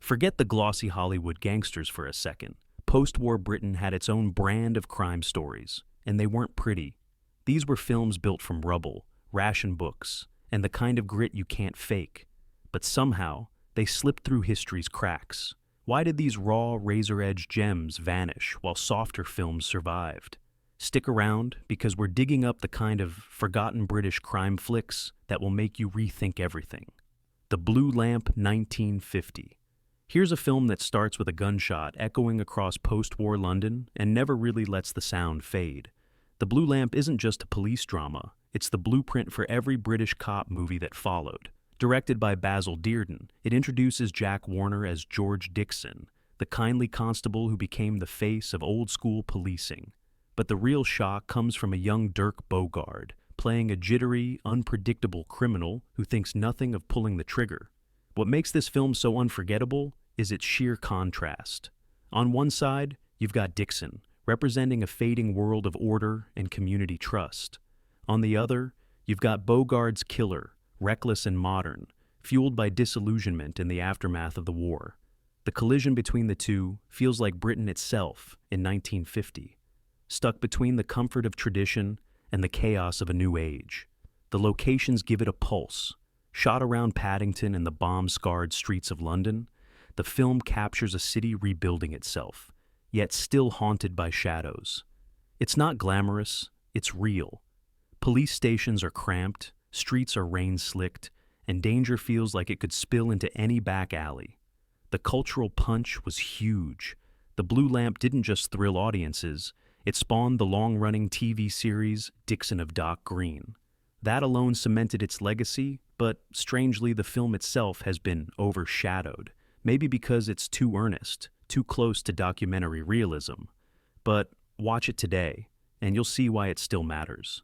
Forget the glossy Hollywood gangsters for a second. Post-war Britain had its own brand of crime stories, and they weren't pretty. These were films built from rubble, ration books, and the kind of grit you can't fake. But somehow, they slipped through history's cracks. Why did these raw, razor-edge gems vanish while softer films survived? Stick around, because we're digging up the kind of forgotten British crime flicks that will make you rethink everything. The Blue Lamp, 1950. Here's a film that starts with a gunshot echoing across post-war London and never really lets the sound fade. The Blue Lamp isn't just a police drama, it's the blueprint for every British cop movie that followed. Directed by Basil Dearden, it introduces Jack Warner as George Dixon, the kindly constable who became the face of old-school policing. But the real shock comes from a young Dirk Bogarde, playing a jittery, unpredictable criminal who thinks nothing of pulling the trigger. What makes this film so unforgettable is its sheer contrast. On one side, you've got Dixon, representing a fading world of order and community trust. On the other, you've got Bogarde's killer, reckless and modern, fueled by disillusionment in the aftermath of the war. The collision between the two feels like Britain itself in 1950, stuck between the comfort of tradition and the chaos of a new age. The locations give it a pulse. Shot around Paddington and the bomb-scarred streets of London, the film captures a city rebuilding itself, yet still haunted by shadows. It's not glamorous, it's real. Police stations are cramped, streets are rain-slicked, and danger feels like it could spill into any back alley. The cultural punch was huge. The Blue Lamp didn't just thrill audiences, it spawned the long-running TV series Dixon of Dock Green. That alone cemented its legacy, but strangely the film itself has been overshadowed, maybe because it's too earnest, too close to documentary realism. But watch it today, and you'll see why it still matters.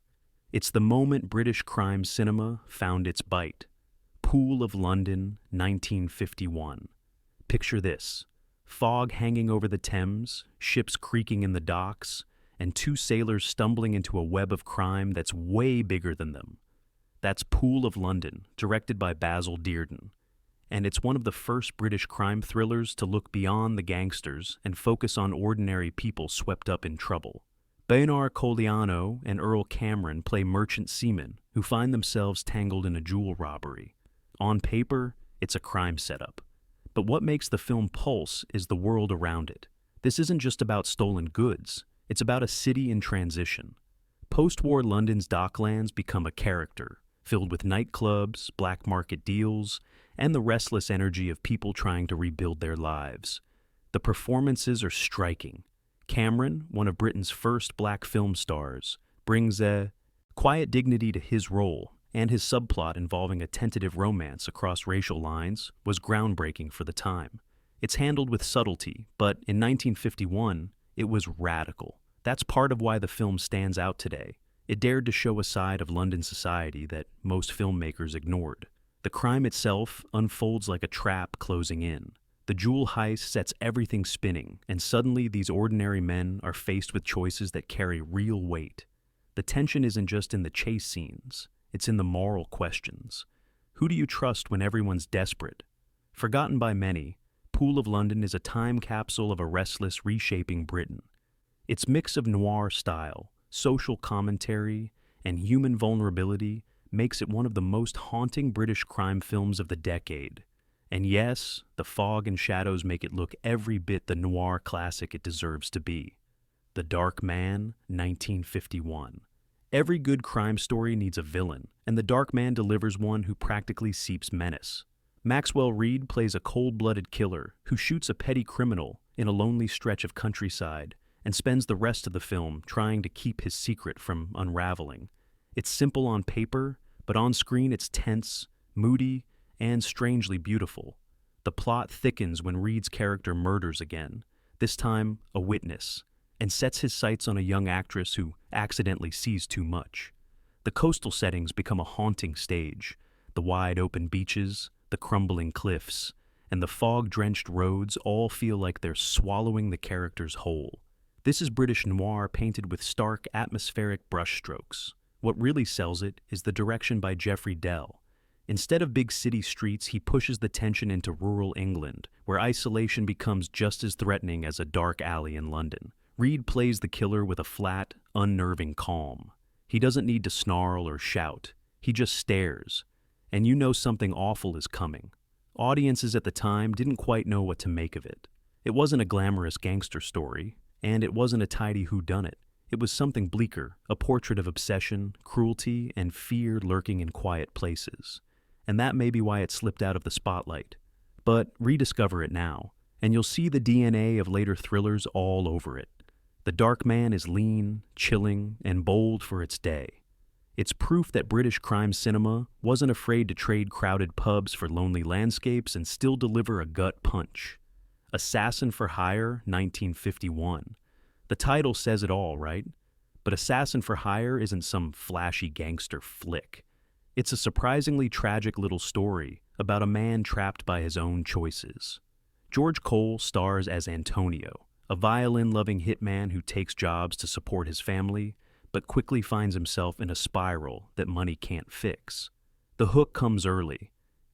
It's the moment British crime cinema found its bite. Pool of London, 1951. Picture this: fog hanging over the Thames, ships creaking in the docks, and two sailors stumbling into a web of crime that's way bigger than them. That's Pool of London, directed by Basil Dearden. And it's one of the first British crime thrillers to look beyond the gangsters and focus on ordinary people swept up in trouble. Bernard Colliano and Earl Cameron play merchant seamen who find themselves tangled in a jewel robbery. On paper, it's a crime setup. But what makes the film pulse is the world around it. This isn't just about stolen goods, it's about a city in transition. Post-war London's docklands become a character, filled with nightclubs, black market deals, and the restless energy of people trying to rebuild their lives. The performances are striking. Cameron, one of Britain's first black film stars, brings a quiet dignity to his role, and his subplot involving a tentative romance across racial lines was groundbreaking for the time. It's handled with subtlety, but in 1951, it was radical. That's part of why the film stands out today. It dared to show a side of London society that most filmmakers ignored. The crime itself unfolds like a trap closing in. The jewel heist sets everything spinning, and suddenly these ordinary men are faced with choices that carry real weight. The tension isn't just in the chase scenes, it's in the moral questions. Who do you trust when everyone's desperate? Forgotten by many, Pool of London is a time capsule of a restless, reshaping Britain. Its mix of noir style, social commentary, and human vulnerability makes it one of the most haunting British crime films of the decade. And yes, the fog and shadows make it look every bit the noir classic it deserves to be. The Dark Man, 1951. Every good crime story needs a villain, and The Dark Man delivers one who practically seeps menace. Maxwell Reed plays a cold-blooded killer who shoots a petty criminal in a lonely stretch of countryside and spends the rest of the film trying to keep his secret from unraveling. It's simple on paper, but on screen it's tense, moody, and strangely beautiful. The plot thickens when Reed's character murders again, this time a witness, and sets his sights on a young actress who accidentally sees too much. The coastal settings become a haunting stage. The wide open beaches, the crumbling cliffs, and the fog-drenched roads all feel like they're swallowing the characters whole. This is British noir painted with stark, atmospheric brushstrokes. What really sells it is the direction by Jeffrey Dell. Instead of big city streets, he pushes the tension into rural England, where isolation becomes just as threatening as a dark alley in London. Reed plays the killer with a flat, unnerving calm. He doesn't need to snarl or shout. He just stares. And you know something awful is coming. Audiences at the time didn't quite know what to make of it. It wasn't a glamorous gangster story, and it wasn't a tidy whodunit. It was something bleaker, a portrait of obsession, cruelty, and fear lurking in quiet places. And that may be why it slipped out of the spotlight. But rediscover it now, and you'll see the DNA of later thrillers all over it. The Dark Man is lean, chilling, and bold for its day. It's proof that British crime cinema wasn't afraid to trade crowded pubs for lonely landscapes and still deliver a gut punch. Assassin for Hire, 1951. The title says it all, right? But Assassin for Hire isn't some flashy gangster flick. It's a surprisingly tragic little story about a man trapped by his own choices. George Cole stars as Antonio, a violin-loving hitman who takes jobs to support his family, but quickly finds himself in a spiral that money can't fix. The hook comes early.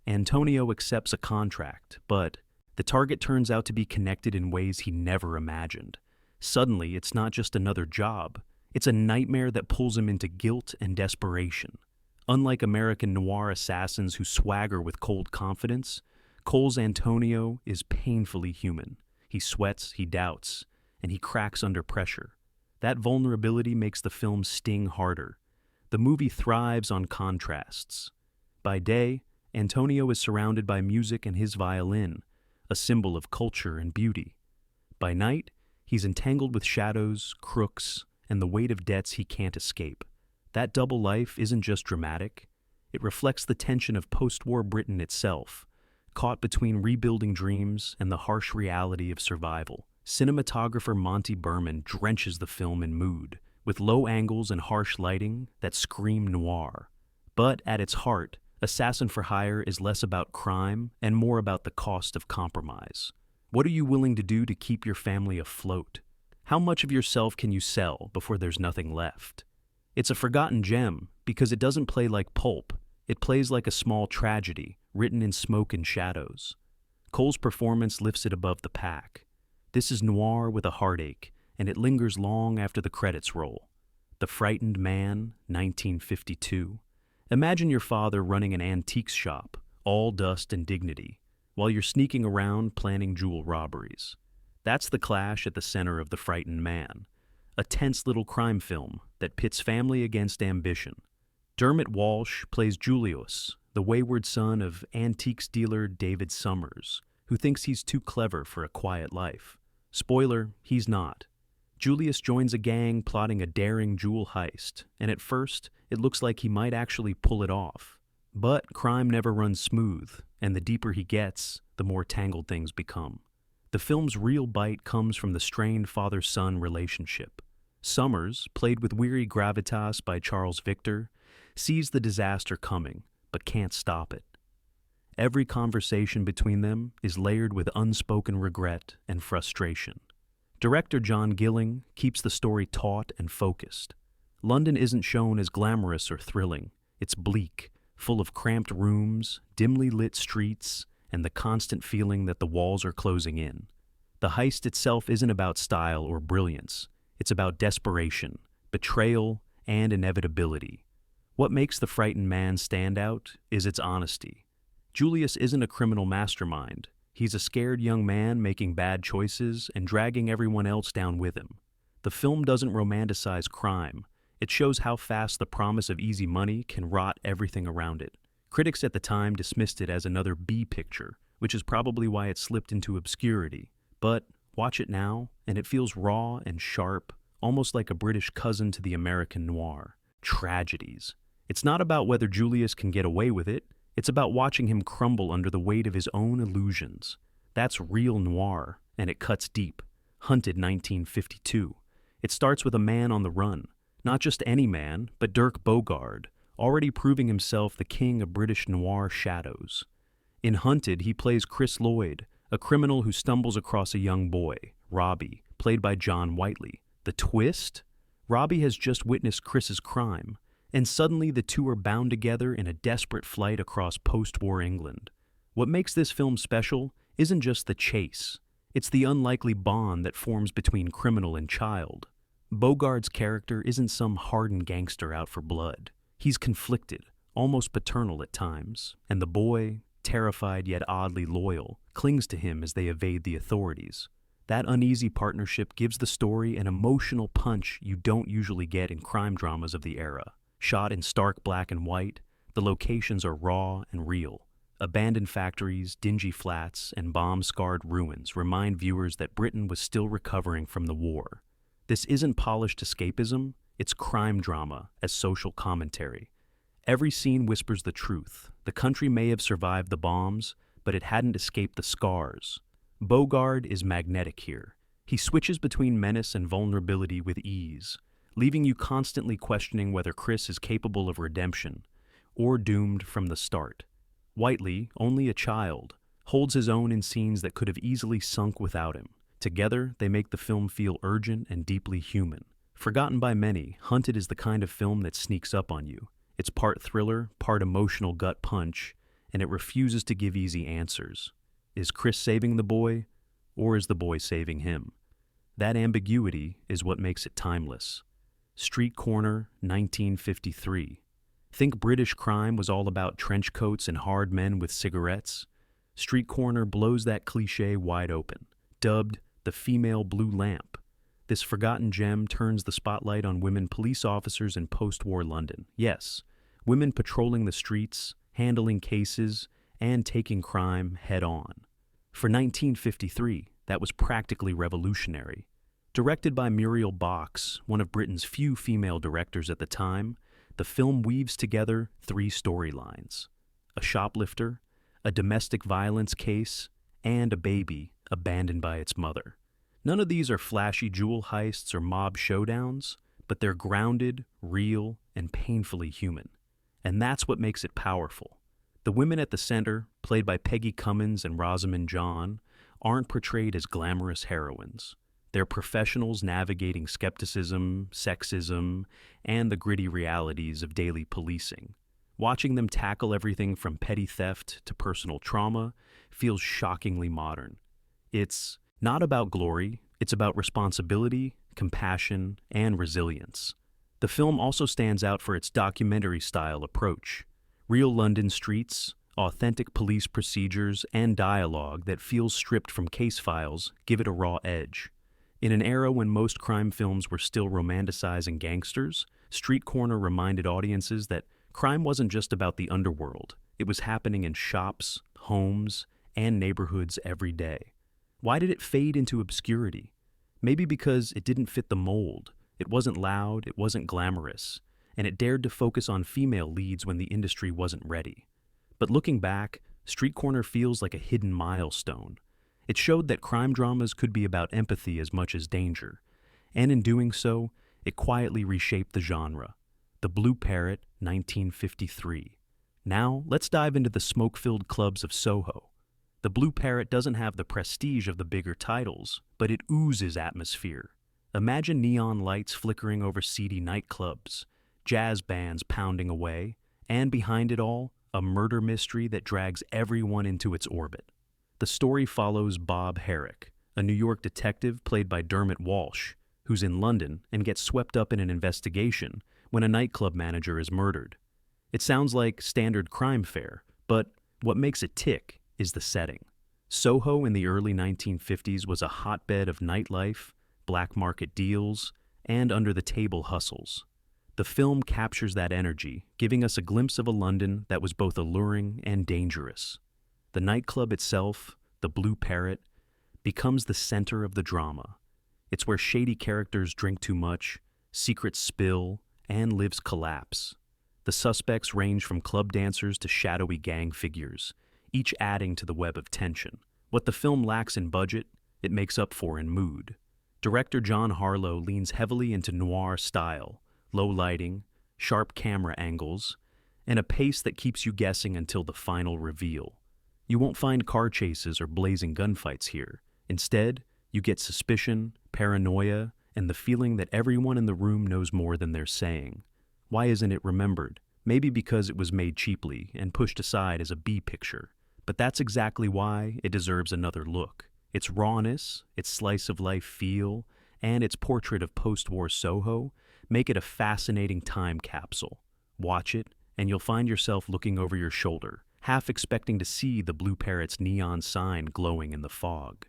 Antonio accepts a contract, but the target turns out to be connected in ways he never imagined. Suddenly, it's not just another job. It's a nightmare that pulls him into guilt and desperation. Unlike American noir assassins who swagger with cold confidence, Cole's Antonio is painfully human. He sweats, he doubts, and he cracks under pressure. That vulnerability makes the film sting harder. The movie thrives on contrasts. By day, Antonio is surrounded by music and his violin, a symbol of culture and beauty. By night, he's entangled with shadows, crooks, and the weight of debts he can't escape. That double life isn't just dramatic. It reflects the tension of post-war Britain itself, caught between rebuilding dreams and the harsh reality of survival. Cinematographer Monty Berman drenches the film in mood, with low angles and harsh lighting that scream noir. But at its heart, Assassin for Hire is less about crime and more about the cost of compromise. What are you willing to do to keep your family afloat? How much of yourself can you sell before there's nothing left? It's a forgotten gem because it doesn't play like pulp. It plays like a small tragedy written in smoke and shadows. Cole's performance lifts it above the pack. This is noir with a heartache, and it lingers long after the credits roll. The Frightened Man, 1952. Imagine your father running an antiques shop, all dust and dignity, while you're sneaking around planning jewel robberies. That's the clash at the center of The Frightened Man, a tense little crime film that pits family against ambition. Dermot Walsh plays Julius, the wayward son of antiques dealer David Summers, who thinks he's too clever for a quiet life. Spoiler, he's not. Julius joins a gang plotting a daring jewel heist, and at first, it looks like he might actually pull it off. But crime never runs smooth, and the deeper he gets, the more tangled things become. The film's real bite comes from the strained father-son relationship. Summers, played with weary gravitas by Charles Victor, sees the disaster coming, but can't stop it. Every conversation between them is layered with unspoken regret and frustration. Director John Gilling keeps the story taut and focused. London isn't shown as glamorous or thrilling. It's bleak, full of cramped rooms, dimly lit streets, and the constant feeling that the walls are closing in. The heist itself isn't about style or brilliance. It's about desperation, betrayal, and inevitability. What makes The Frightened Man stand out is its honesty. Julius isn't a criminal mastermind. He's a scared young man making bad choices and dragging everyone else down with him. The film doesn't romanticize crime. It shows how fast the promise of easy money can rot everything around it. Critics at the time dismissed it as another B picture, which is probably why it slipped into obscurity. But watch it now, and it feels raw and sharp, almost like a British cousin to the American noir. Tragedies. It's not about whether Julius can get away with it. It's about watching him crumble under the weight of his own illusions. That's real noir, and it cuts deep. Hunted, 1952. It starts with a man on the run. Not just any man, but Dirk Bogarde, already proving himself the king of British noir shadows. In Hunted, he plays Chris Lloyd, a criminal who stumbles across a young boy, Robbie, played by John Whiteley. The twist? Robbie has just witnessed Chris's crime, And suddenly the two are bound together in a desperate flight across post-war England. What makes this film special isn't just the chase, it's the unlikely bond that forms between criminal and child. Bogart's character isn't some hardened gangster out for blood. He's conflicted, almost paternal at times, and the boy, terrified yet oddly loyal, clings to him as they evade the authorities. That uneasy partnership gives the story an emotional punch you don't usually get in crime dramas of the era. Shot in stark black and white, the locations are raw and real. Abandoned factories, dingy flats, and bomb-scarred ruins remind viewers that Britain was still recovering from the war. This isn't polished escapism, it's crime drama as social commentary. Every scene whispers the truth. The country may have survived the bombs, but it hadn't escaped the scars. Bogart is magnetic here. He switches between menace and vulnerability with ease, leaving you constantly questioning whether Chris is capable of redemption, or doomed from the start. Whiteley, only a child, holds his own in scenes that could have easily sunk without him. Together, they make the film feel urgent and deeply human. Forgotten by many, Hunted is the kind of film that sneaks up on you. It's part thriller, part emotional gut punch, and it refuses to give easy answers. Is Chris saving the boy, or is the boy saving him? That ambiguity is what makes it timeless. Street Corner, 1953. Think British crime was all about trench coats and hard men with cigarettes? Street Corner blows that cliché wide open. Dubbed the female blue lamp, this forgotten gem turns the spotlight on women police officers in post-war London. Yes, women patrolling the streets, handling cases, and taking crime head-on. For 1953, that was practically revolutionary. Directed by Muriel Box, one of Britain's few female directors at the time, the film weaves together three storylines: a shoplifter, a domestic violence case, and a baby abandoned by its mother. None of these are flashy jewel heists or mob showdowns, but they're grounded, real, and painfully human. And that's what makes it powerful. The women at the center, played by Peggy Cummins and Rosamund John, aren't portrayed as glamorous heroines. They're professionals navigating skepticism, sexism, and the gritty realities of daily policing. Watching them tackle everything from petty theft to personal trauma feels shockingly modern. It's not about glory, it's about responsibility, compassion, and resilience. The film also stands out for its documentary-style approach. Real London streets, authentic police procedures, and dialogue that feels stripped from case files give it a raw edge. In an era when most crime films were still romanticizing gangsters, Street Corner reminded audiences that crime wasn't just about the underworld. It was happening in shops, homes, and neighborhoods every day. Why did it fade into obscurity? Maybe because it didn't fit the mold. It wasn't loud, it wasn't glamorous, and it dared to focus on female leads when the industry wasn't ready. But looking back, Street Corner feels like a hidden milestone. It showed that crime dramas could be about empathy as much as danger, and in doing so, it quietly reshaped the genre. The Blue Parrot, 1953. Now, let's dive into the smoke-filled clubs of Soho. The Blue Parrot doesn't have the prestige of the bigger titles, but it oozes atmosphere. Imagine neon lights flickering over seedy nightclubs, jazz bands pounding away, and behind it all, a murder mystery that drags everyone into its orbit. The story follows Bob Herrick, a New York detective played by Dermot Walsh, who's in London and gets swept up in an investigation when a nightclub manager is murdered. It sounds like standard crime fare, but what makes it tick is the setting. Soho in the early 1950s was a hotbed of nightlife, black market deals, and under-the-table hustles. The film captures that energy, giving us a glimpse of a London that was both alluring and dangerous. The nightclub itself, the Blue Parrot, becomes the center of the drama. It's where shady characters drink too much, secrets spill, and lives collapse. The suspects range from club dancers to shadowy gang figures, each adding to the web of tension. What the film lacks in budget, it makes up for in mood. Director John Harlow leans heavily into noir style, low lighting, sharp camera angles, and a pace that keeps you guessing until the final reveal. You won't find car chases or blazing gunfights here. Instead, you get suspicion, paranoia, and the feeling that everyone in the room knows more than they're saying. Why isn't it remembered? Maybe because it was made cheaply and pushed aside as a B picture. But that's exactly why it deserves another look. Its rawness, its slice-of-life feel, and its portrait of post-war Soho make it a fascinating time capsule. Watch it, and you'll find yourself looking over your shoulder, half expecting to see the Blue Parrot's neon sign glowing in the fog.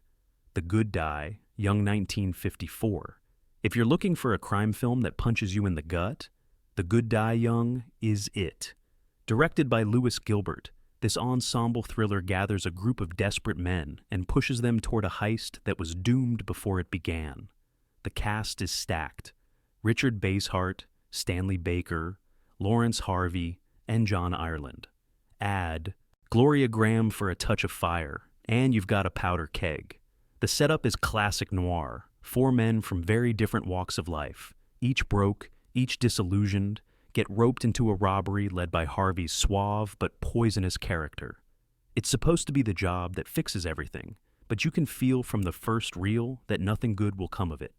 The Good Die, Young 1954. If you're looking for a crime film that punches you in the gut, The Good Die Young is it. Directed by Lewis Gilbert, this ensemble thriller gathers a group of desperate men and pushes them toward a heist that was doomed before it began. The cast is stacked. Richard Basehart, Stanley Baker, Lawrence Harvey, and John Ireland. Add Gloria Graham for a touch of fire, and you've got a powder keg. The setup is classic noir, 4 men from very different walks of life, each broke, each disillusioned, get roped into a robbery led by Harvey's suave but poisonous character. It's supposed to be the job that fixes everything, but you can feel from the first reel that nothing good will come of it.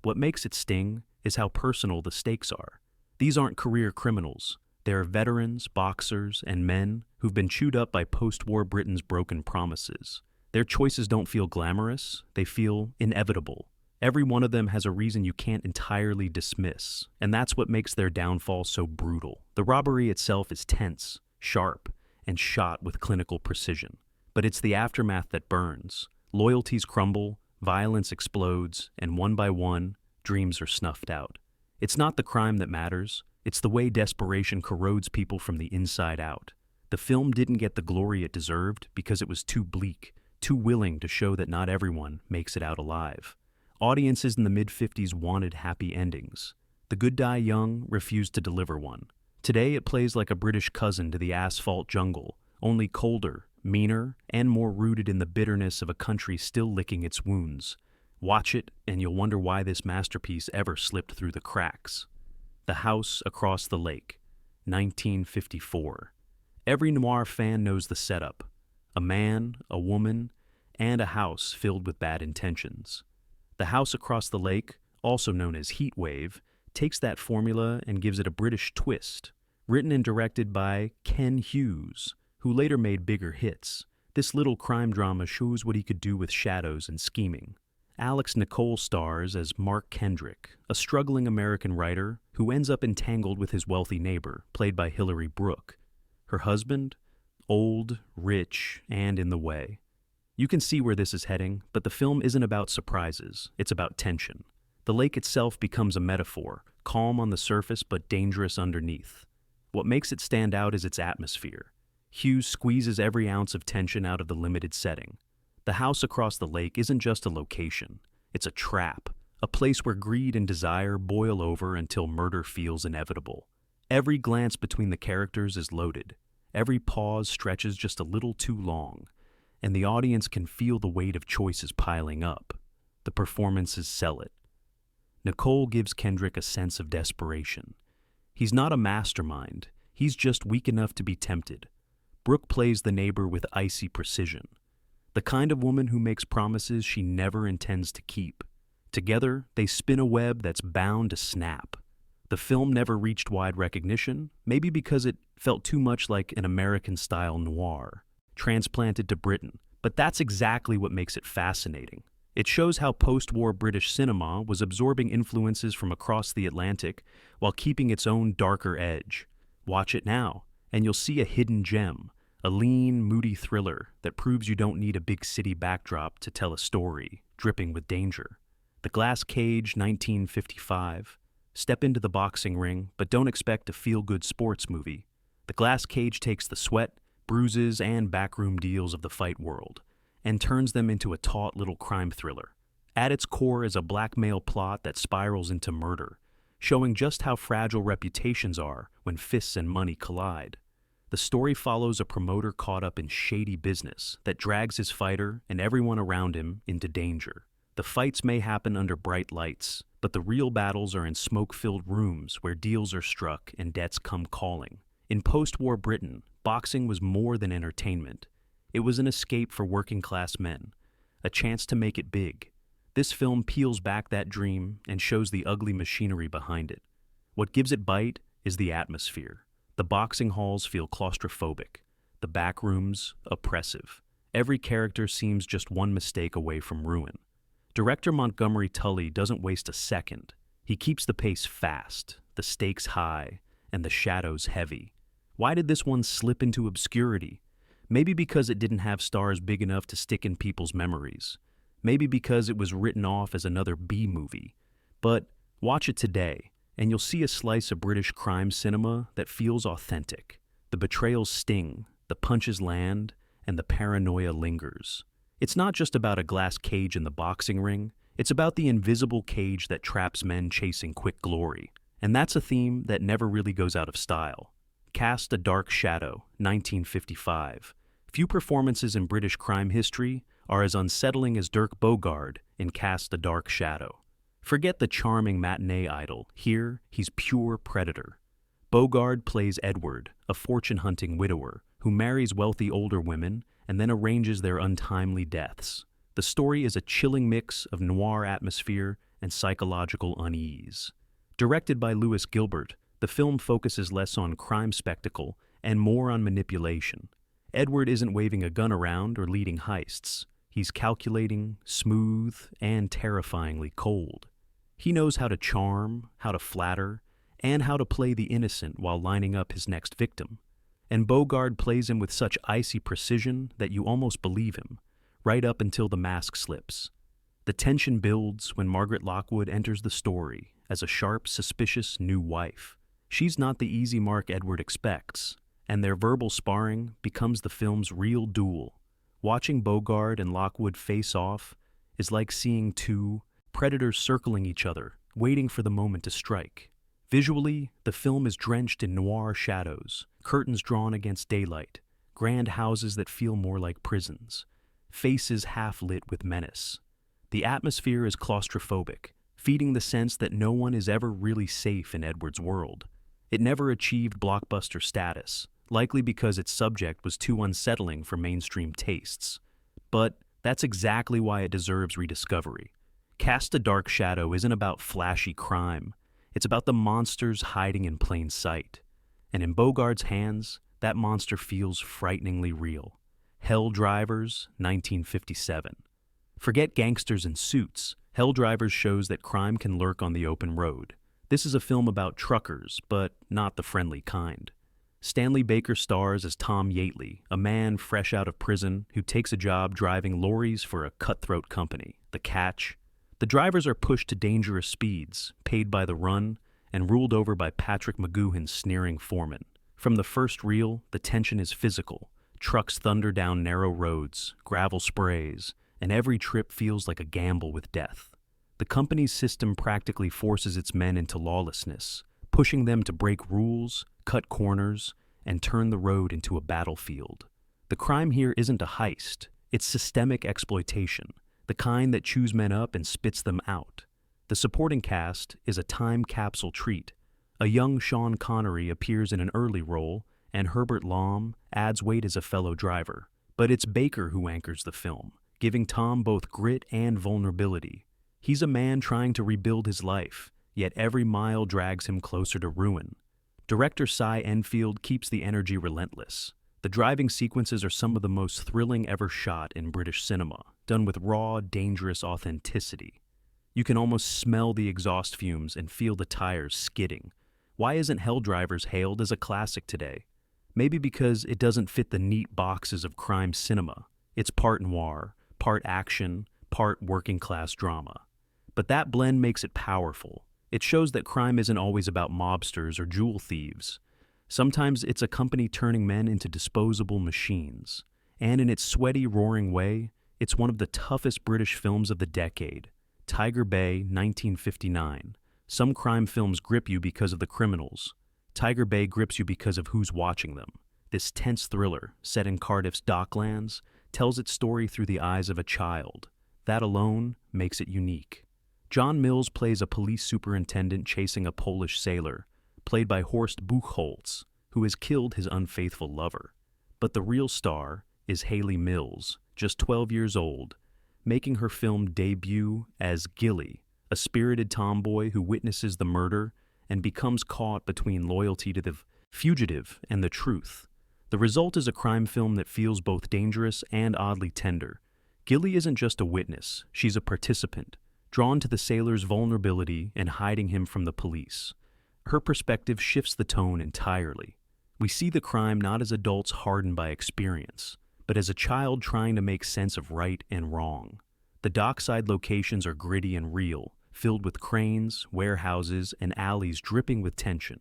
What makes it sting is how personal the stakes are. These aren't career criminals. They're veterans, boxers, and men who've been chewed up by post-war Britain's broken promises. Their choices don't feel glamorous, they feel inevitable. Every one of them has a reason you can't entirely dismiss, and that's what makes their downfall so brutal. The robbery itself is tense, sharp, and shot with clinical precision. But it's the aftermath that burns. Loyalties crumble, violence explodes, and one by one, dreams are snuffed out. It's not the crime that matters, it's the way desperation corrodes people from the inside out. The film didn't get the glory it deserved because it was too bleak, too willing to show that not everyone makes it out alive. Audiences in the mid-50s wanted happy endings. The Good Die Young refused to deliver one. Today it plays like a British cousin to the asphalt jungle, only colder, meaner, and more rooted in the bitterness of a country still licking its wounds. Watch it, and you'll wonder why this masterpiece ever slipped through the cracks. The House Across the Lake, 1954. Every noir fan knows the setup. A man, a woman, and a house filled with bad intentions. The House Across the Lake, also known as Heat Wave, takes that formula and gives it a British twist. Written and directed by Ken Hughes, who later made bigger hits, this little crime drama shows what he could do with shadows and scheming. Alex Nicole stars as Mark Kendrick, a struggling American writer who ends up entangled with his wealthy neighbor, played by Hilary Brooke. Her husband? Old, rich, and in the way. You can see where this is heading, but the film isn't about surprises, it's about tension. The lake itself becomes a metaphor, calm on the surface but dangerous underneath. What makes it stand out is its atmosphere. Hughes squeezes every ounce of tension out of the limited setting. The House Across the Lake isn't just a location, it's a trap, a place where greed and desire boil over until murder feels inevitable. Every glance between the characters is loaded. Every pause stretches just a little too long, and the audience can feel the weight of choices piling up. The performances sell it. Nicole gives Kendrick a sense of desperation. He's not a mastermind, he's just weak enough to be tempted. Brooke plays the neighbor with icy precision. The kind of woman who makes promises she never intends to keep. Together, they spin a web that's bound to snap. The film never reached wide recognition, maybe because it felt too much like an American-style noir, transplanted to Britain, but that's exactly what makes it fascinating. It shows how post-war British cinema was absorbing influences from across the Atlantic while keeping its own darker edge. Watch it now, and you'll see a hidden gem, a lean, moody thriller that proves you don't need a big city backdrop to tell a story, dripping with danger. The Glass Cage, 1955. Step into the boxing ring, but don't expect a feel-good sports movie. The Glass Cage takes the sweat, bruises, and backroom deals of the fight world and turns them into a taut little crime thriller. At its core is a blackmail plot that spirals into murder, showing just how fragile reputations are when fists and money collide. The story follows a promoter caught up in shady business that drags his fighter and everyone around him into danger. The fights may happen under bright lights, but the real battles are in smoke-filled rooms where deals are struck and debts come calling. In post-war Britain, boxing was more than entertainment. It was an escape for working-class men, a chance to make it big. This film peels back that dream and shows the ugly machinery behind it. What gives it bite is the atmosphere. The boxing halls feel claustrophobic, the back rooms oppressive. Every character seems just one mistake away from ruin. Director Montgomery Tully doesn't waste a second. He keeps the pace fast, the stakes high, and the shadows heavy. Why did this one slip into obscurity? Maybe because it didn't have stars big enough to stick in people's memories. Maybe because it was written off as another B movie. But watch it today, and you'll see a slice of British crime cinema that feels authentic. The betrayals sting, the punches land, and the paranoia lingers. It's not just about a glass cage in the boxing ring, it's about the invisible cage that traps men chasing quick glory. And that's a theme that never really goes out of style. Cast a Dark Shadow, 1955. Few performances in British crime history are as unsettling as Dirk Bogarde in Cast a Dark Shadow. Forget the charming matinee idol. Here, he's pure predator. Bogarde plays Edward, a fortune-hunting widower who marries wealthy older women and then arranges their untimely deaths. The story is a chilling mix of noir atmosphere and psychological unease. Directed by Lewis Gilbert, the film focuses less on crime spectacle and more on manipulation. Edward isn't waving a gun around or leading heists. He's calculating, smooth, and terrifyingly cold. He knows how to charm, how to flatter, and how to play the innocent while lining up his next victim. And Bogarde plays him with such icy precision that you almost believe him, right up until the mask slips. The tension builds when Margaret Lockwood enters the story as a sharp, suspicious new wife. She's not the easy mark Edward expects, and their verbal sparring becomes the film's real duel. Watching Bogarde and Lockwood face off is like seeing two predators circling each other, waiting for the moment to strike. Visually, the film is drenched in noir shadows, curtains drawn against daylight, grand houses that feel more like prisons, faces half lit with menace. The atmosphere is claustrophobic, feeding the sense that no one is ever really safe in Edward's world. It never achieved blockbuster status, likely because its subject was too unsettling for mainstream tastes. But that's exactly why it deserves rediscovery. Cast a Dark Shadow isn't about flashy crime. It's about the monsters hiding in plain sight. And in Bogarde's hands, that monster feels frighteningly real. Hell Drivers, 1957. Forget gangsters in suits. Hell Drivers shows that crime can lurk on the open road. This is a film about truckers, but not the friendly kind. Stanley Baker stars as Tom Yateley, a man fresh out of prison who takes a job driving lorries for a cutthroat company. The catch? The drivers are pushed to dangerous speeds, paid by the run, and ruled over by Patrick McGoohan's sneering foreman. From the first reel, the tension is physical. Trucks thunder down narrow roads, gravel sprays, and every trip feels like a gamble with death. The company's system practically forces its men into lawlessness, pushing them to break rules, cut corners, and turn the road into a battlefield. The crime here isn't a heist, it's systemic exploitation, the kind that chews men up and spits them out. The supporting cast is a time capsule treat. A young Sean Connery appears in an early role, and Herbert Lom adds weight as a fellow driver. But it's Baker who anchors the film, giving Tom both grit and vulnerability. He's a man trying to rebuild his life, yet every mile drags him closer to ruin. Director Cy Enfield keeps the energy relentless. The driving sequences are some of the most thrilling ever shot in British cinema, done with raw, dangerous authenticity. You can almost smell the exhaust fumes and feel the tires skidding. Why isn't Hell Drivers hailed as a classic today? Maybe because it doesn't fit the neat boxes of crime cinema. It's part noir, part action, part working-class drama. But that blend makes it powerful. It shows that crime isn't always about mobsters or jewel thieves. Sometimes it's a company turning men into disposable machines. And in its sweaty, roaring way, it's one of the toughest British films of the decade. Tiger Bay, 1959. Some crime films grip you because of the criminals. Tiger Bay grips you because of who's watching them. This tense thriller, set in Cardiff's docklands, tells its story through the eyes of a child. That alone makes it unique. John Mills plays a police superintendent chasing a Polish sailor, played by Horst Buchholz, who has killed his unfaithful lover. But the real star is Hayley Mills, just 12 years old, making her film debut as Gilly, a spirited tomboy who witnesses the murder and becomes caught between loyalty to the fugitive and the truth. The result is a crime film that feels both dangerous and oddly tender. Gilly isn't just a witness, she's a participant, drawn to the sailor's vulnerability and hiding him from the police. Her perspective shifts the tone entirely. We see the crime not as adults hardened by experience, but as a child trying to make sense of right and wrong. The dockside locations are gritty and real, filled with cranes, warehouses, and alleys dripping with tension.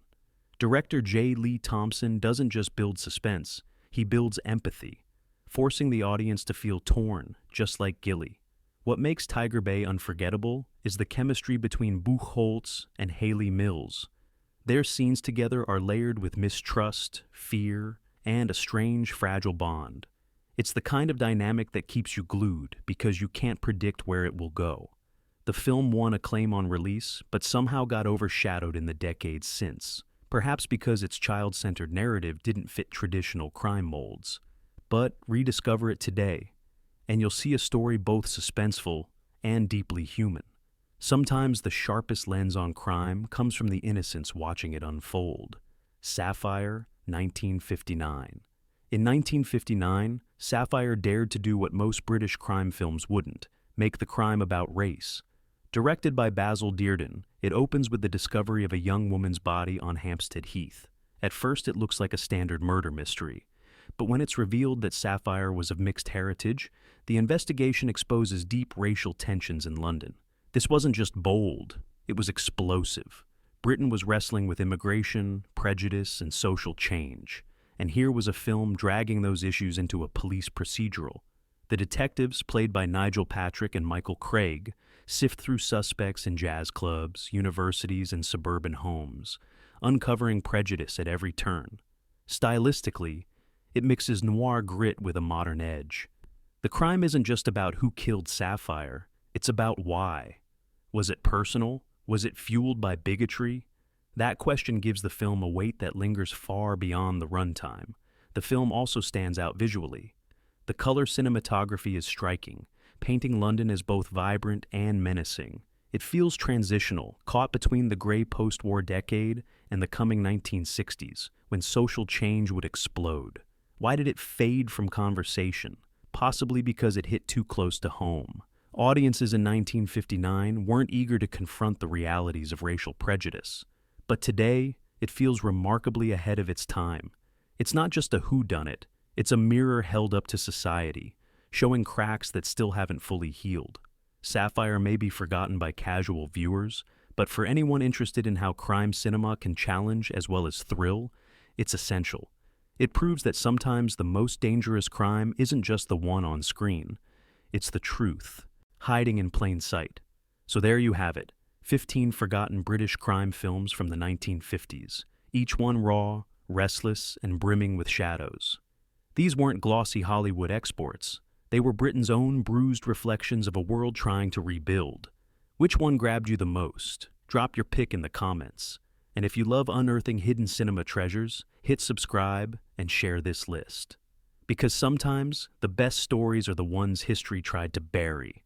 Director J. Lee Thompson doesn't just build suspense, he builds empathy, forcing the audience to feel torn, just like Gilly. What makes Tiger Bay unforgettable is the chemistry between Buchholz and Haley Mills. Their scenes together are layered with mistrust, fear, and a strange, fragile bond. It's the kind of dynamic that keeps you glued because you can't predict where it will go. The film won acclaim on release, but somehow got overshadowed in the decades since, perhaps because its child-centered narrative didn't fit traditional crime molds. But rediscover it today, and you'll see a story both suspenseful and deeply human. Sometimes the sharpest lens on crime comes from the innocents watching it unfold. Sapphire, 1959. In 1959, Sapphire dared to do what most British crime films wouldn't, make the crime about race. Directed by Basil Dearden, it opens with the discovery of a young woman's body on Hampstead Heath. At first it looks like a standard murder mystery, but when it's revealed that Sapphire was of mixed heritage, the investigation exposes deep racial tensions in London. This wasn't just bold, it was explosive. Britain was wrestling with immigration, prejudice, and social change, and here was a film dragging those issues into a police procedural. The detectives, played by Nigel Patrick and Michael Craig, sift through suspects in jazz clubs, universities, and suburban homes, uncovering prejudice at every turn. Stylistically, it mixes noir grit with a modern edge. The crime isn't just about who killed Sapphire, it's about why. Was it personal? Was it fueled by bigotry? That question gives the film a weight that lingers far beyond the runtime. The film also stands out visually. The color cinematography is striking, painting London as both vibrant and menacing. It feels transitional, caught between the gray post-war decade and the coming 1960s, when social change would explode. Why did it fade from conversation? Possibly because it hit too close to home. Audiences in 1959 weren't eager to confront the realities of racial prejudice. But today, it feels remarkably ahead of its time. It's not just a whodunit, it's a mirror held up to society, showing cracks that still haven't fully healed. Sapphire may be forgotten by casual viewers, but for anyone interested in how crime cinema can challenge as well as thrill, it's essential. It proves that sometimes the most dangerous crime isn't just the one on screen. It's the truth, hiding in plain sight. So there you have it, 15 forgotten British crime films from the 1950s, each one raw, restless, and brimming with shadows. These weren't glossy Hollywood exports. They were Britain's own bruised reflections of a world trying to rebuild. Which one grabbed you the most? Drop your pick in the comments. And if you love unearthing hidden cinema treasures, hit subscribe and share this list. Because sometimes, the best stories are the ones history tried to bury.